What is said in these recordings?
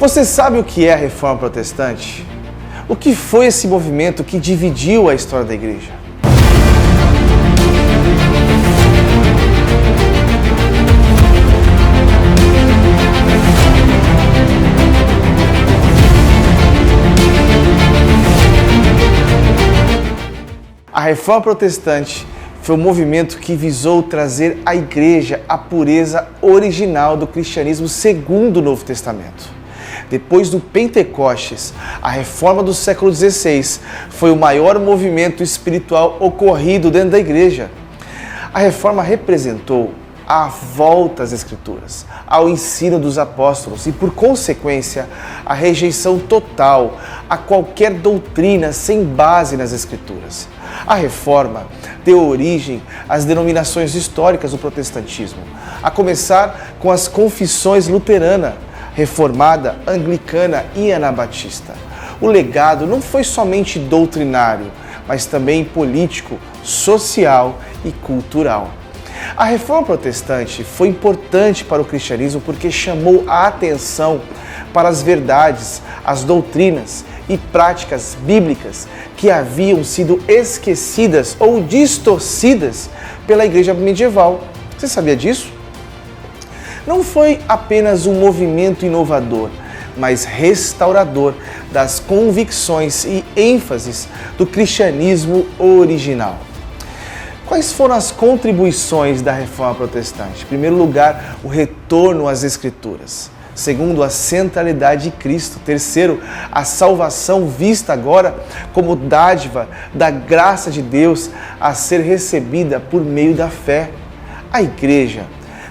Você sabe o que é a Reforma Protestante? O que foi esse movimento que dividiu a história da Igreja? A Reforma Protestante foi um movimento que visou trazer à Igreja a pureza original do cristianismo segundo o Novo Testamento. Depois do Pentecostes, a Reforma do século XVI foi o maior movimento espiritual ocorrido dentro da Igreja. A Reforma representou a volta às Escrituras, ao ensino dos apóstolos e, por consequência, a rejeição total a qualquer doutrina sem base nas Escrituras. A Reforma deu origem às denominações históricas do protestantismo, a começar com as confissões luterana, reformada, anglicana e anabatista. O legado não foi somente doutrinário, mas também político, social e cultural. A Reforma Protestante foi importante para o cristianismo porque chamou a atenção para as verdades, as doutrinas e práticas bíblicas que haviam sido esquecidas ou distorcidas pela igreja medieval. Você sabia disso? Não foi apenas um movimento inovador, mas restaurador das convicções e ênfases do cristianismo original. Quais foram as contribuições da Reforma Protestante? Em primeiro lugar, o retorno às Escrituras. Segundo, a centralidade de Cristo. Terceiro, a salvação vista agora como dádiva da graça de Deus a ser recebida por meio da fé. A Igreja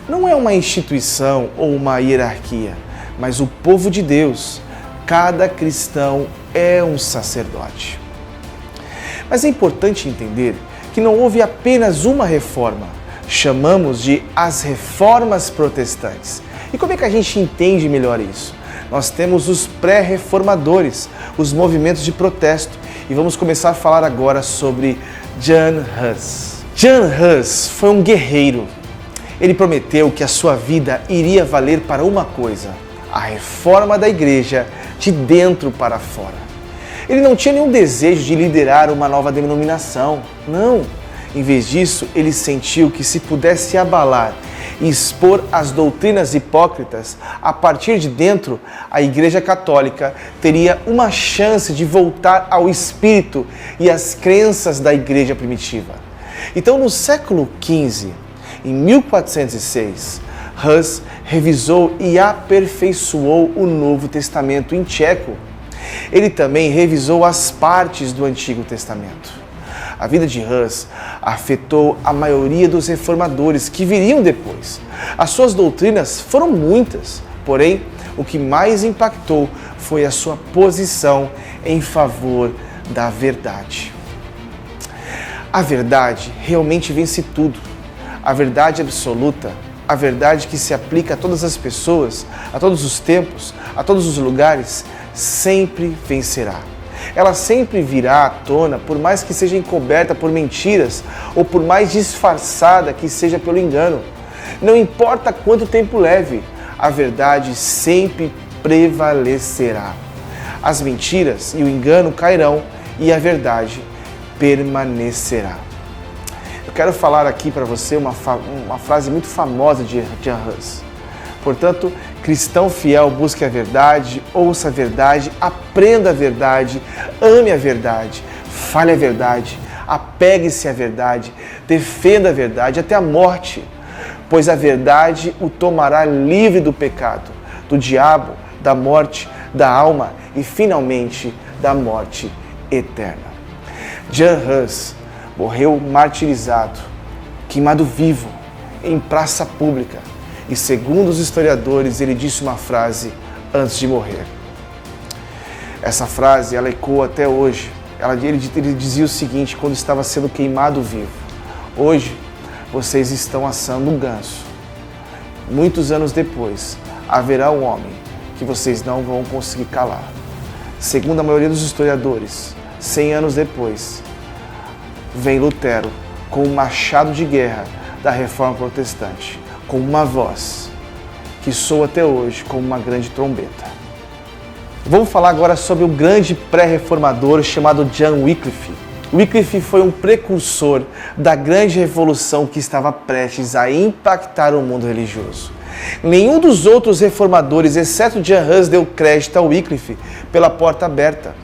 não é uma instituição ou uma hierarquia, mas o povo de Deus. Cada cristão é um sacerdote. Mas é importante entender que não houve apenas uma reforma. Chamamos de as reformas protestantes. E como é que a gente entende melhor isso? Nós temos os pré-reformadores, os movimentos de protesto. E vamos começar a falar agora sobre John Huss. John Huss foi um guerreiro. Ele prometeu que a sua vida iria valer para uma coisa: a reforma da igreja de dentro para fora. Ele não tinha nenhum desejo de liderar uma nova denominação, não. Em vez disso, ele sentiu que se pudesse abalar e expor as doutrinas hipócritas, a partir de dentro, a Igreja Católica teria uma chance de voltar ao espírito e às crenças da Igreja primitiva. Então, no século XV, em 1406, Huss revisou e aperfeiçoou o Novo Testamento em tcheco. Ele também revisou as partes do Antigo Testamento. A vida de Huss afetou a maioria dos reformadores que viriam depois. As suas doutrinas foram muitas, porém, o que mais impactou foi a sua posição em favor da verdade. A verdade realmente vence tudo. A verdade absoluta, a verdade que se aplica a todas as pessoas, a todos os tempos, a todos os lugares, sempre vencerá. Ela sempre virá à tona, por mais que seja encoberta por mentiras ou por mais disfarçada que seja pelo engano. Não importa quanto tempo leve, a verdade sempre prevalecerá. As mentiras e o engano cairão e a verdade permanecerá. Eu quero falar aqui para você uma frase muito famosa de John Huss. Portanto, cristão fiel, busque a verdade, ouça a verdade, aprenda a verdade, ame a verdade, fale a verdade, apegue-se à verdade, defenda a verdade até a morte, pois a verdade o tomará livre do pecado, do diabo, da morte, da alma e, finalmente, da morte eterna. John Huss morreu martirizado, queimado vivo, em praça pública. E segundo os historiadores, ele disse uma frase antes de morrer. Essa frase, ela ecoa até hoje. Ele dizia o seguinte, quando estava sendo queimado vivo: hoje, vocês estão assando um ganso. Muitos anos depois, haverá um homem que vocês não vão conseguir calar. Segundo a maioria dos historiadores, 100 anos depois, vem Lutero com o machado de guerra da Reforma Protestante, com uma voz que soa até hoje como uma grande trombeta. Vamos falar agora sobre um grande pré-reformador chamado John Wycliffe. Wycliffe foi um precursor da grande revolução que estava prestes a impactar o mundo religioso. Nenhum dos outros reformadores, exceto John Hus, deu crédito a Wycliffe pela porta aberta.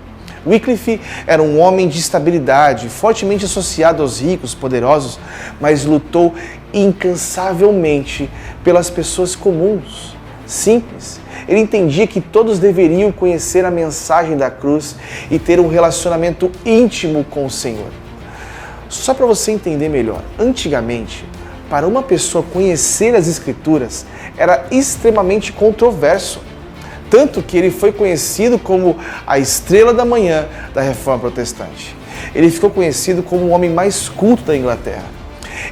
Wycliffe era um homem de estabilidade, fortemente associado aos ricos, poderosos, mas lutou incansavelmente pelas pessoas comuns, simples. Ele entendia que todos deveriam conhecer a mensagem da cruz e ter um relacionamento íntimo com o Senhor. Só para você entender melhor, antigamente, para uma pessoa conhecer as Escrituras era extremamente controverso. Tanto que ele foi conhecido como a estrela da manhã da Reforma Protestante. Ele ficou conhecido como o homem mais culto da Inglaterra.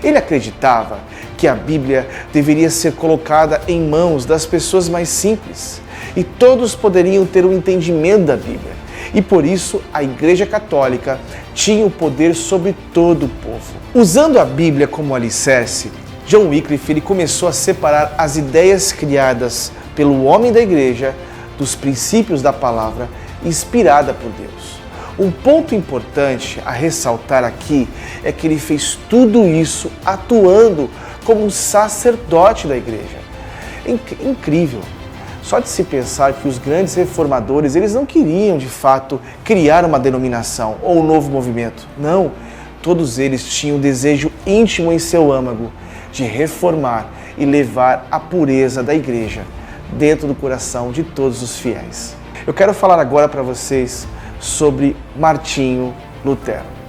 Ele acreditava que a Bíblia deveria ser colocada em mãos das pessoas mais simples e todos poderiam ter um entendimento da Bíblia. E por isso a Igreja Católica tinha o poder sobre todo o povo. Usando a Bíblia como alicerce, John Wycliffe ele começou a separar as ideias criadas pelo homem da Igreja dos princípios da palavra inspirada por Deus. Um ponto importante a ressaltar aqui é que ele fez tudo isso atuando como um sacerdote da igreja. Incrível! Só de se pensar que os grandes reformadores, eles não queriam de fato criar uma denominação ou um novo movimento. Não, todos eles tinham o desejo íntimo em seu âmago de reformar e levar a pureza da igreja dentro do coração de todos os fiéis. Eu quero falar agora para vocês sobre Martinho Lutero.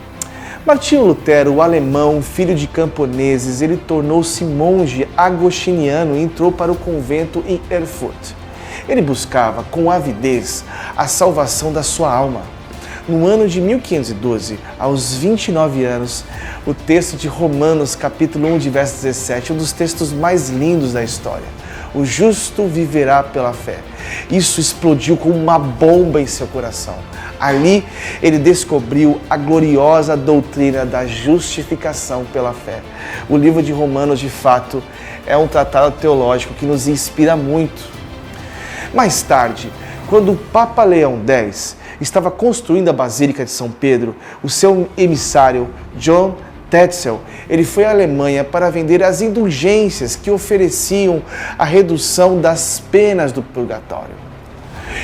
Martinho Lutero, o alemão, filho de camponeses, ele tornou-se monge agostiniano e entrou para o convento em Erfurt. Ele buscava com avidez a salvação da sua alma. No ano de 1512, aos 29 anos, o texto de Romanos, capítulo 1, de verso 17, um dos textos mais lindos da história. O justo viverá pela fé. Isso explodiu como uma bomba em seu coração. Ali, ele descobriu a gloriosa doutrina da justificação pela fé. O livro de Romanos, de fato, é um tratado teológico que nos inspira muito. Mais tarde, quando o Papa Leão X estava construindo a Basílica de São Pedro, o seu emissário, John Tetzel, ele foi à Alemanha para vender as indulgências que ofereciam a redução das penas do purgatório.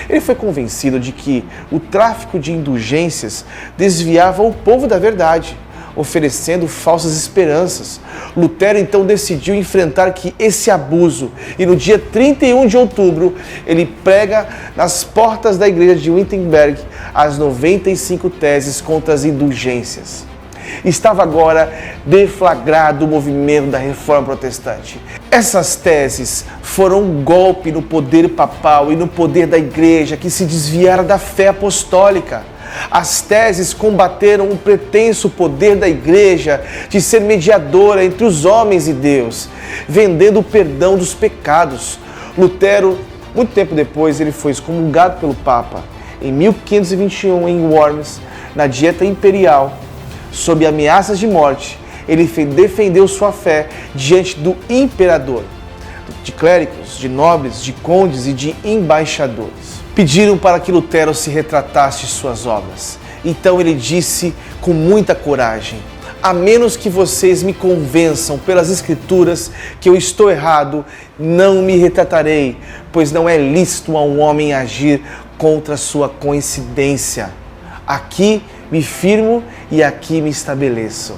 Ele foi convencido de que o tráfico de indulgências desviava o povo da verdade, oferecendo falsas esperanças. Lutero então decidiu enfrentar esse abuso e no dia 31 de outubro ele prega nas portas da igreja de Wittenberg as 95 teses contra as indulgências. Estava agora deflagrado o movimento da Reforma Protestante. Essas teses foram um golpe no poder papal e no poder da igreja que se desviara da fé apostólica. As teses combateram o pretenso poder da igreja de ser mediadora entre os homens e Deus, vendendo o perdão dos pecados. Lutero, muito tempo depois, ele foi excomungado pelo Papa. Em 1521, em Worms, na Dieta Imperial, sob ameaças de morte, ele defendeu sua fé diante do imperador, de clérigos, de nobres, de condes e de embaixadores. Pediram para que Lutero se retratasse de suas obras. Então ele disse com muita coragem: a menos que vocês me convençam pelas Escrituras que eu estou errado, não me retratarei, pois não é lícito a um homem agir contra sua coincidência. Aqui me firmo e aqui me estabeleço.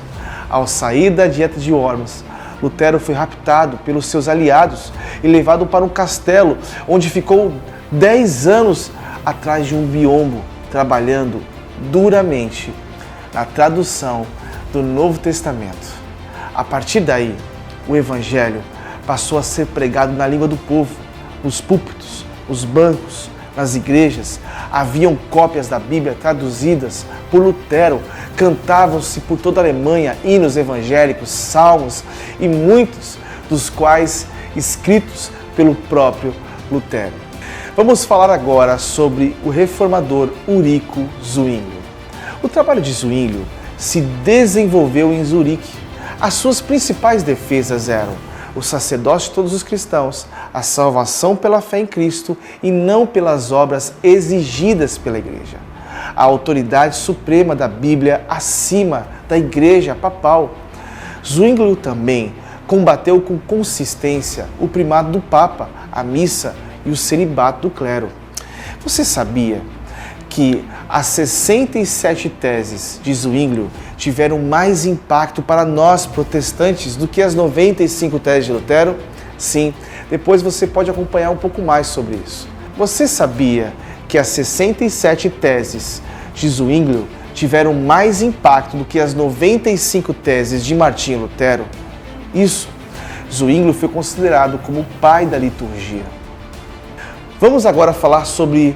Ao sair da Dieta de Worms, Lutero foi raptado pelos seus aliados e levado para um castelo, onde ficou 10 anos atrás de um biombo, trabalhando duramente na tradução do Novo Testamento. A partir daí, o Evangelho passou a ser pregado na língua do povo, nos púlpitos, nos bancos, nas igrejas. Haviam cópias da Bíblia traduzidas por Lutero, cantavam-se por toda a Alemanha hinos evangélicos, salmos e muitos dos quais escritos pelo próprio Lutero. Vamos falar agora sobre o reformador Ulrico Zwinglio. O trabalho de Zwinglio se desenvolveu em Zurique. As suas principais defesas eram o sacerdócio de todos os cristãos, a salvação pela fé em Cristo e não pelas obras exigidas pela Igreja. A autoridade suprema da Bíblia acima da Igreja papal. Zwinglio também combateu com consistência o primado do Papa, a missa e o celibato do clero. Você sabia que as 67 teses de Zwinglio tiveram mais impacto para nós protestantes do que as 95 teses de Lutero? Sim, depois você pode acompanhar um pouco mais sobre isso. Você sabia que as 67 teses de Zwinglio tiveram mais impacto do que as 95 teses de Martinho Lutero? Isso, Zwinglio foi considerado como o pai da liturgia. Vamos agora falar sobre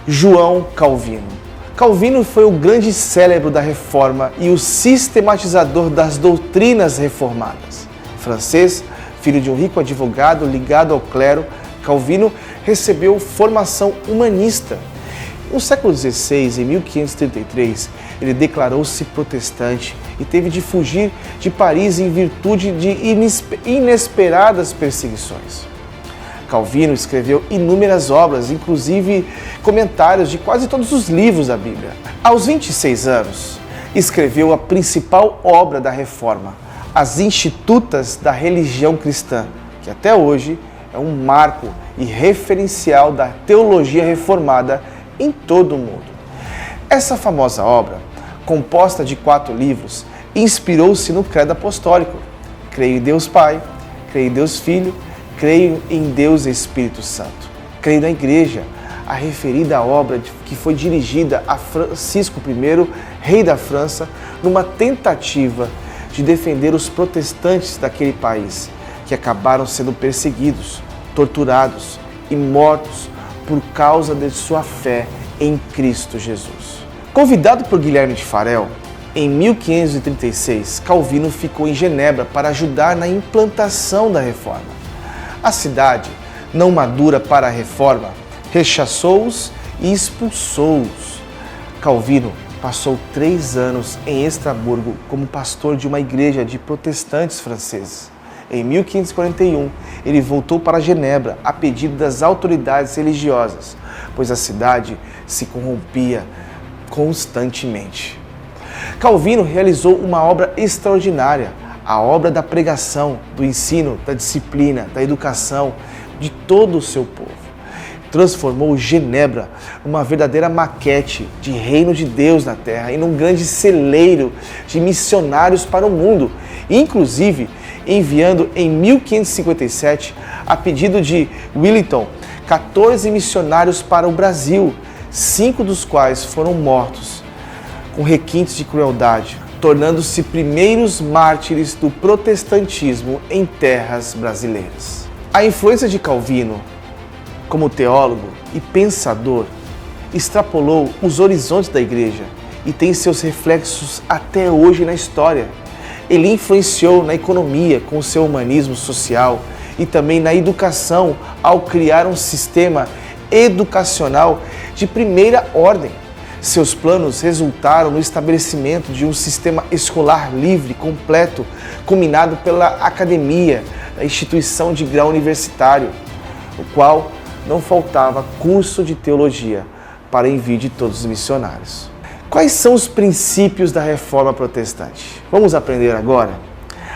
João Calvino. Calvino foi o grande cérebro da Reforma e o sistematizador das doutrinas reformadas. Francês, filho de um rico advogado ligado ao clero, Calvino recebeu formação humanista. No século XVI, em 1533, ele declarou-se protestante e teve de fugir de Paris em virtude de inesperadas perseguições. Calvino escreveu inúmeras obras, inclusive comentários de quase todos os livros da Bíblia. Aos 26 anos, escreveu a principal obra da Reforma, As Institutas da Religião Cristã, que até hoje é um marco e referencial da teologia reformada em todo o mundo. Essa famosa obra, composta de 4 livros, inspirou-se no credo apostólico. Creio em Deus Pai, creio em Deus Filho, creio em Deus Espírito Santo. Creio na Igreja, a referida obra que foi dirigida a Francisco I, rei da França, numa tentativa de defender os protestantes daquele país, que acabaram sendo perseguidos, torturados e mortos por causa de sua fé em Cristo Jesus. Convidado por Guilherme de Farel, em 1536, Calvino ficou em Genebra para ajudar na implantação da reforma. A cidade, não madura para a reforma, rechaçou-os e expulsou-os. Calvino passou 3 anos em Estrasburgo como pastor de uma igreja de protestantes franceses. Em 1541, ele voltou para Genebra a pedido das autoridades religiosas, pois a cidade se corrompia constantemente. Calvino realizou uma obra extraordinária, a obra da pregação, do ensino, da disciplina, da educação de todo o seu povo. Transformou Genebra numa verdadeira maquete de reino de Deus na terra e num grande celeiro de missionários para o mundo, inclusive enviando em 1557, a pedido de Wellington, 14 missionários para o Brasil, 5 dos quais foram mortos com requintes de crueldade, tornando-se primeiros mártires do protestantismo em terras brasileiras. A influência de Calvino, como teólogo e pensador, extrapolou os horizontes da Igreja e tem seus reflexos até hoje na história. Ele influenciou na economia com o seu humanismo social e também na educação ao criar um sistema educacional de primeira ordem. Seus planos resultaram no estabelecimento de um sistema escolar livre, completo, culminado pela academia, a instituição de grau universitário, o qual não faltava curso de teologia para envio de todos os missionários. Quais são os princípios da Reforma Protestante? Vamos aprender agora?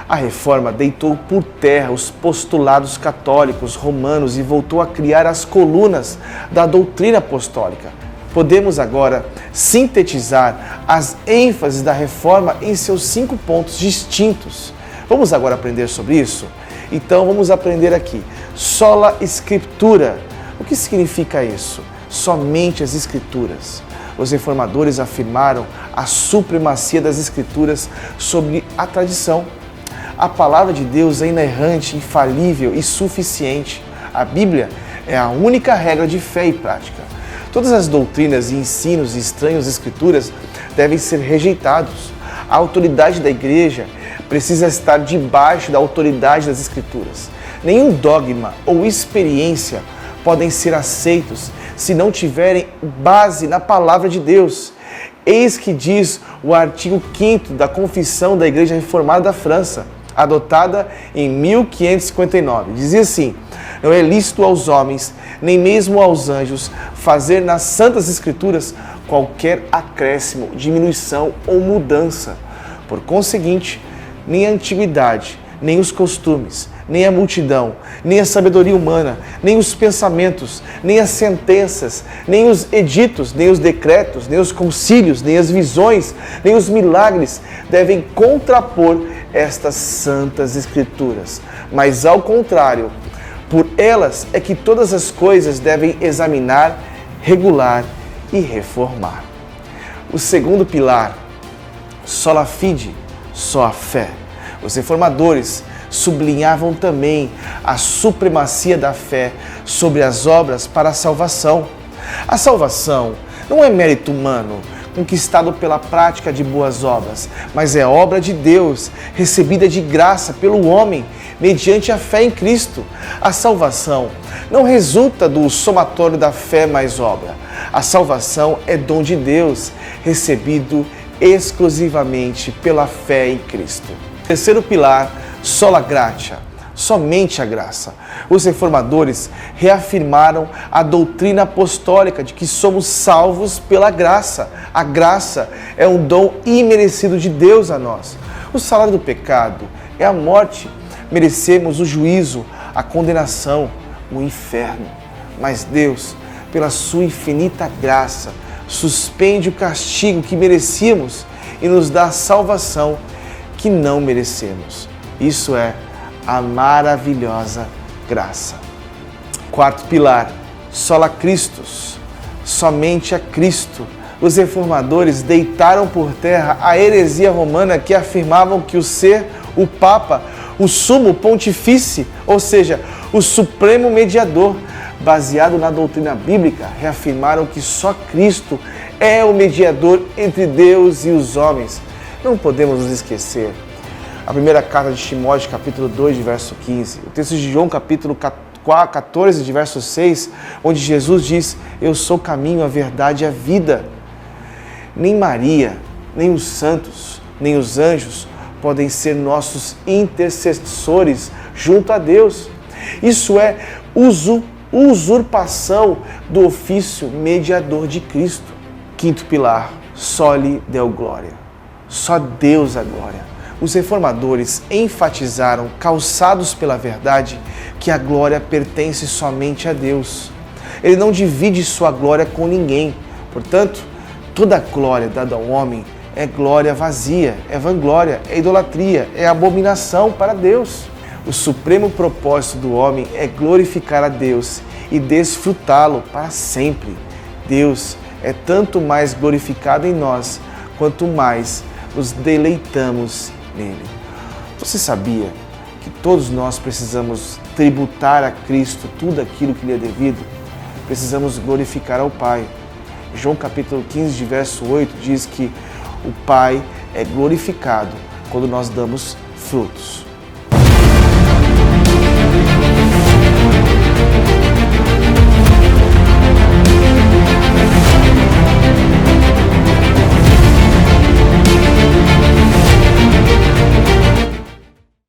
A Reforma deitou por terra os postulados católicos romanos e voltou a criar as colunas da doutrina apostólica. Podemos agora sintetizar as ênfases da Reforma em seus 5 pontos distintos. Vamos agora aprender sobre isso? Então vamos aprender aqui. Sola Scriptura. O que significa isso? Somente as Escrituras. Os reformadores afirmaram a supremacia das Escrituras sobre a tradição. A palavra de Deus é inerrante, infalível e suficiente. A Bíblia é a única regra de fé e prática. Todas as doutrinas e ensinos estranhos às Escrituras devem ser rejeitados. A autoridade da Igreja precisa estar debaixo da autoridade das Escrituras. Nenhum dogma ou experiência podem ser aceitos se não tiverem base na palavra de Deus. Eis que diz o artigo 5º da Confissão da Igreja Reformada da França: adotada em 1559. Dizia assim: não é lícito aos homens, nem mesmo aos anjos, fazer nas Santas Escrituras qualquer acréscimo, diminuição ou mudança. Por conseguinte, nem a antiguidade, nem os costumes, nem a multidão, nem a sabedoria humana, nem os pensamentos, nem as sentenças, nem os editos, nem os decretos, nem os concílios, nem as visões, nem os milagres devem contrapor estas santas Escrituras. Mas, ao contrário, por elas é que todas as coisas devem examinar, regular e reformar. O segundo pilar, sola fide, só a fé. Os reformadores sublinhavam também a supremacia da fé sobre as obras para a salvação. A salvação não é mérito humano, conquistado pela prática de boas obras, mas é obra de Deus, recebida de graça pelo homem, mediante a fé em Cristo. A salvação não resulta do somatório da fé mais obra. A salvação é dom de Deus, recebido exclusivamente pela fé em Cristo. Terceiro pilar, sola gratia, somente a graça. Os reformadores reafirmaram a doutrina apostólica de que somos salvos pela graça. A graça é um dom imerecido de Deus a nós. O salário do pecado é a morte. Merecemos o juízo, a condenação, o inferno. Mas Deus, pela sua infinita graça, suspende o castigo que merecíamos e nos dá a salvação que não merecemos. Isso é a maravilhosa graça. Quarto pilar, sola Christus, somente a Cristo. Os reformadores deitaram por terra a heresia romana que afirmavam que o Papa, o sumo pontifício, ou seja, o supremo mediador, baseado na doutrina bíblica, reafirmaram que só Cristo é o mediador entre Deus e os homens. Não podemos nos esquecer. A primeira carta de Timóteo, capítulo 2, de verso 15. O texto de João, capítulo 14, de verso 6, onde Jesus diz: eu sou o caminho, a verdade e a vida. Nem Maria, nem os santos, nem os anjos podem ser nossos intercessores junto a Deus. Isso é usurpação do ofício mediador de Cristo. Quinto pilar, soli Deo gloria. Só Deus a glória. Os reformadores enfatizaram, calçados pela verdade, que a glória pertence somente a Deus. Ele não divide sua glória com ninguém. Portanto, toda glória dada ao homem é glória vazia, é vanglória, é idolatria, é abominação para Deus. O supremo propósito do homem é glorificar a Deus e desfrutá-lo para sempre. Deus é tanto mais glorificado em nós, quanto mais nos deleitamos nele. Você sabia que todos nós precisamos tributar a Cristo tudo aquilo que lhe é devido? Precisamos glorificar ao Pai. João capítulo 15, de verso 8, diz que o Pai é glorificado quando nós damos frutos.